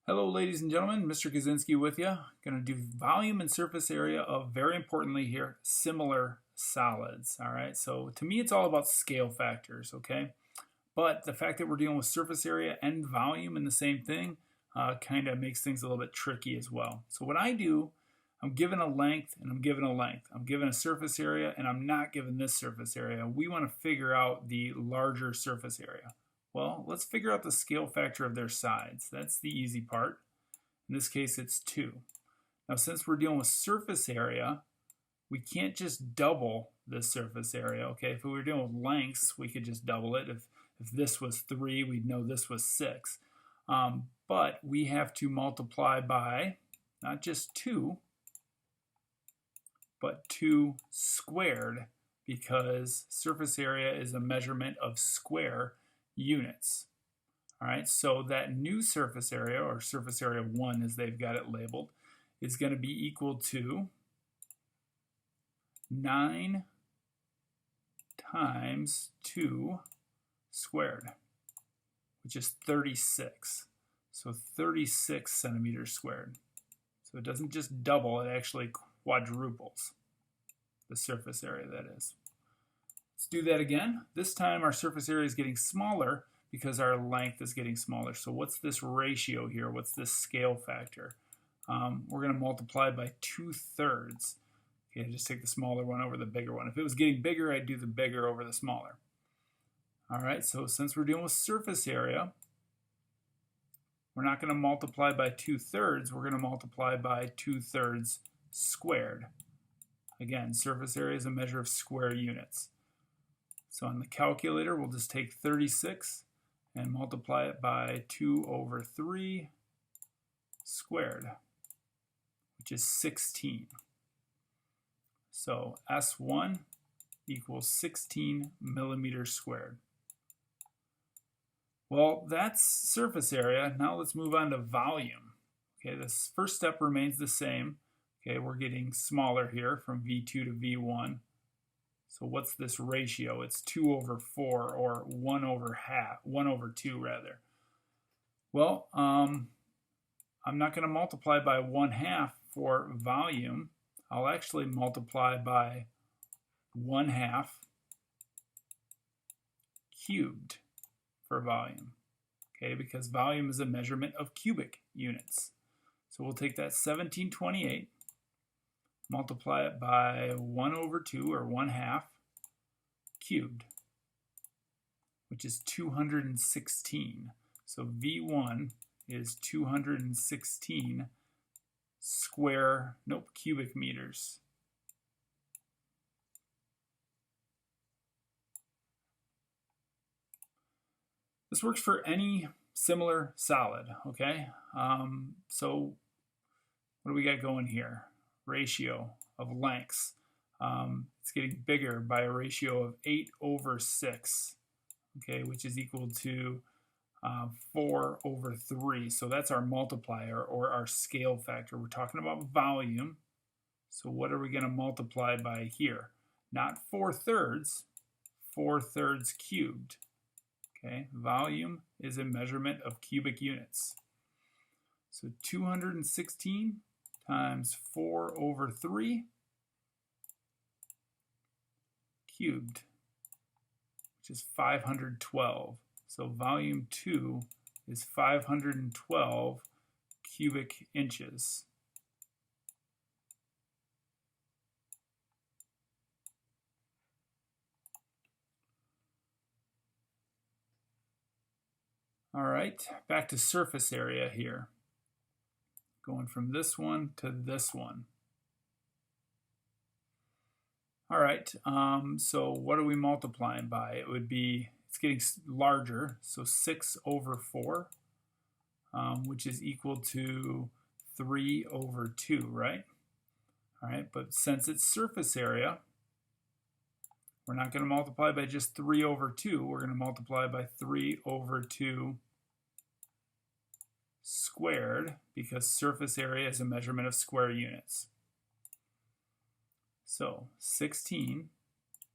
Hello ladies and gentlemen, Mr. Kaczynski with you. Going to do volume and surface area of, very importantly here, similar solids. Alright, so to me it's all about scale factors, okay? But the fact that we're dealing with surface area and volume in the same thing kind of makes things a little bit tricky as well. So what I do, I'm given a length and I'm given a length. I'm given a surface area and I'm not given this surface area. We want to figure out the larger surface area. Well, let's figure out the scale factor of their sides. That's the easy part. In this case, it's 2. Now, since we're dealing with surface area, we can't just double this surface area, okay? If we were dealing with lengths, we could just double it. If this was 3, we'd know this was 6. But we have to multiply by not just 2, but 2 squared, because surface area is a measurement of square units. All right, so that new surface area, or surface area 1 as they've got it labeled, is going to be equal to 9 times 2 squared, which is 36. So 36 centimeters squared. So it doesn't just double, it actually quadruples the surface area, that is. Let's do that again. This time our surface area is getting smaller because our length is getting smaller. So what's this ratio here? What's this scale factor? We're going to multiply by 2/3. Okay, just take the smaller one over the bigger one. If it was getting bigger, I'd do the bigger over the smaller. All right, so since we're dealing with surface area, we're not going to multiply by 2/3. We're going to multiply by 2/3 squared. Again, surface area is a measure of square units. So on the calculator, we'll just take 36 and multiply it by 2/3 squared, which is 16. So S1 equals 16 millimeters squared. Well, that's surface area. Now let's move on to volume. Okay, this first step remains the same. Okay, we're getting smaller here from V2 to V1. So what's this ratio? It's 2/4, or 1/2 rather. Well, I'm not going to multiply by 1/2 for volume. I'll actually multiply by 1/2 cubed for volume. Okay, because volume is a measurement of cubic units. So we'll take that 1728, multiply it by 1/2, or 1/2 cubed, which is 216. So V1 is 216 cubic meters. This works for any similar solid, okay? So what do we got going here? Ratio of lengths. It's getting bigger by a ratio of 8/6, okay, which is equal to 4/3. So that's our multiplier, or our scale factor. We're talking about volume. So what are we going to multiply by here? Not 4/3, 4/3 cubed. Okay, volume is a measurement of cubic units. So 216 times 4/3 cubed, which is 512. So volume 2 is 512 cubic inches. All right, back to surface area here. Going from this one to this one. All right, so what are we multiplying by? It would be, it's getting larger, so 6/4, which is equal to 3/2, right? All right, but since it's surface area, we're not going to multiply by just 3/2. We're going to multiply by 3/2 squared, because surface area is a measurement of square units. So 16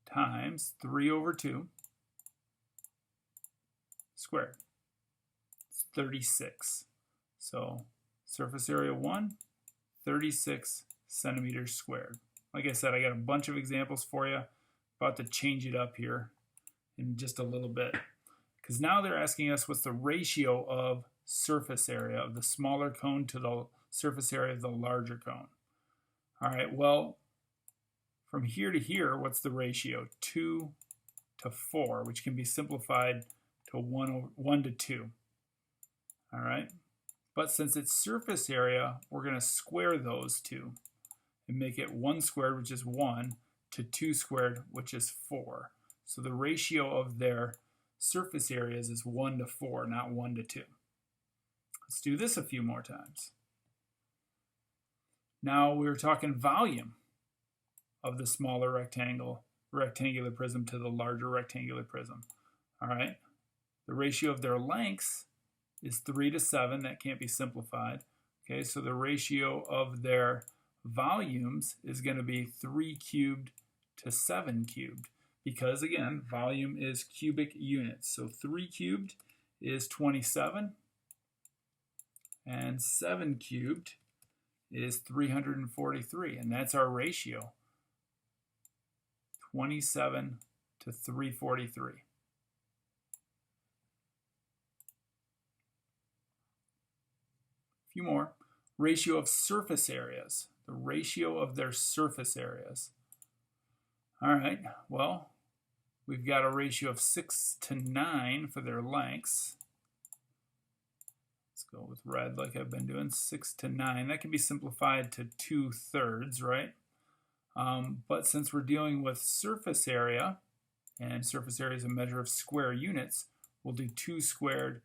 times 3/2 squared. It's 36. So surface area 1, 36 centimeters squared. Like I said, I got a bunch of examples for you. About to change it up here in just a little bit. Because now they're asking us what's the ratio of surface area of the smaller cone to the surface area of the larger cone. All right, well, from here to here, what's the ratio? 2 to 4, which can be simplified to 1 to 2. All right, but since it's surface area, we're going to square those two and make it 1 squared, which is 1, to 2 squared, which is 4. So the ratio of their surface areas is 1 to 4, not 1 to 2. Let's do this a few more times. Now we're talking volume of the smaller rectangular prism to the larger rectangular prism. All right, the ratio of their lengths is 3 to 7. That can't be simplified. Okay, so the ratio of their volumes is going to be 3 cubed to 7 cubed, because again, volume is cubic units. So 3 cubed is 27, and 7 cubed is 343, and that's our ratio, 27 to 343. A few more. Ratio of surface areas, the ratio of their surface areas. All right, well, we've got a ratio of 6 to 9 for their lengths. Let's go with red like I've been doing, 6 to 9. That can be simplified to 2/3, right? But since we're dealing with surface area, and surface area is a measure of square units, we'll do 2 squared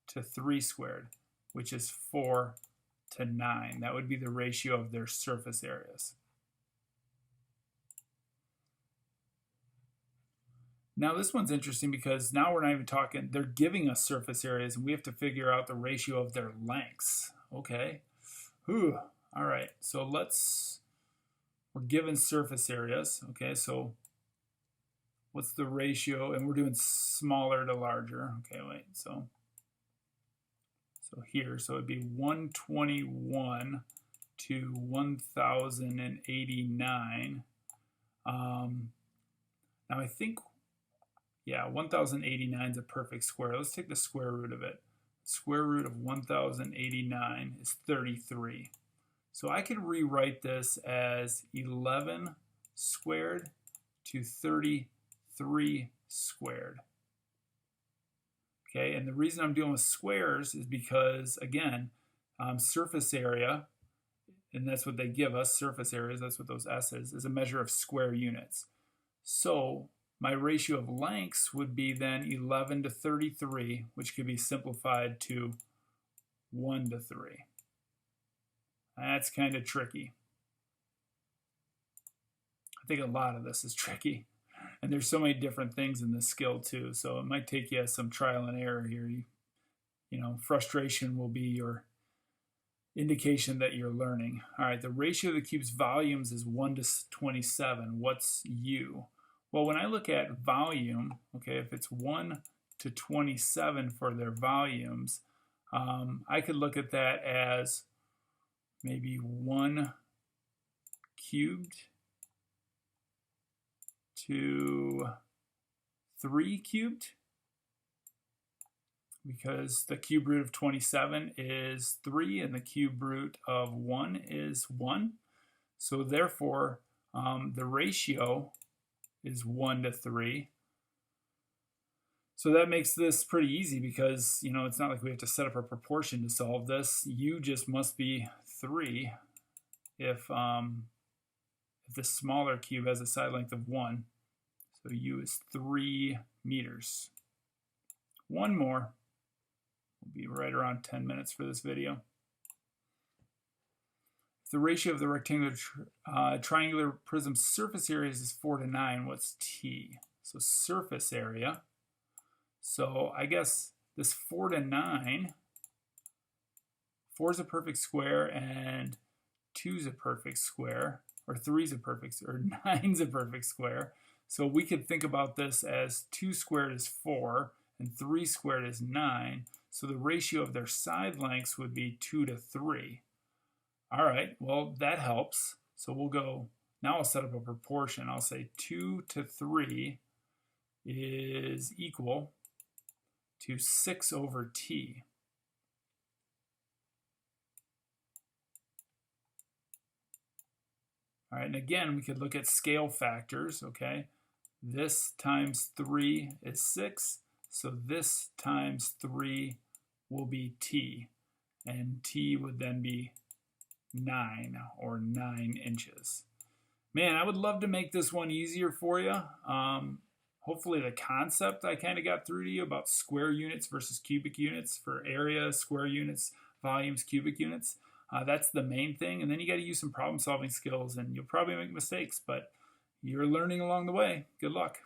to 3 squared, which is 4 to 9. That would be the ratio of their surface areas. Now this one's interesting because now we're not even talking, they're giving us surface areas and we have to figure out the ratio of their lengths. Okay. Whew. All right. So we're given surface areas. Okay. So what's the ratio? And we're doing smaller to larger. Okay. Wait. So here, so it'd be 121 to 1089. Now I think, yeah, 1089 is a perfect square. Let's take the square root of it. Square root of 1089 is 33. So I could rewrite this as 11 squared to 33 squared. Okay, and the reason I'm dealing with squares is because, again, surface area, and that's what they give us, surface areas, that's what those S is a measure of square units. So my ratio of lengths would be then 11 to 33, which could be simplified to 1 to 3. That's kind of tricky. I think a lot of this is tricky. And there's so many different things in this skill too, so it might take you some trial and error here. You know, frustration will be your indication that you're learning. All right, the ratio of the cube's volumes is 1 to 27. What's U? Well, when I look at volume, okay, if it's 1 to 27 for their volumes, I could look at that as maybe 1 cubed to 3 cubed, because the cube root of 27 is 3 and the cube root of 1 is 1. So therefore, the ratio is 1 to 3. So that makes this pretty easy because, you know, it's not like we have to set up a proportion to solve this. U just must be 3 if the smaller cube has a side length of 1. So U is 3 meters. One more. We'll be right around 10 minutes for this video. If the ratio of the rectangular triangular prism surface areas is 4 to 9, what's T? So surface area. So I guess this 4 to 9, 4 is a perfect square and 2 is a perfect square, or 3 is a perfect, or 9 is a perfect square. So we could think about this as 2 squared is 4 and 3 squared is 9. So the ratio of their side lengths would be 2 to 3. All right, well, that helps. So we'll go, now I'll set up a proportion. I'll say 2 to 3 is equal to 6 over t. All right, and again, we could look at scale factors, okay? This times 3 is 6, so this times 3 will be t, and t would then be 9, or 9 inches. Man, I would love to make this one easier for you. Hopefully the concept I kind of got through to you about square units versus cubic units for area, square units, volumes, cubic units. That's the main thing. And then you got to use some problem solving skills, and you'll probably make mistakes, but you're learning along the way. Good luck.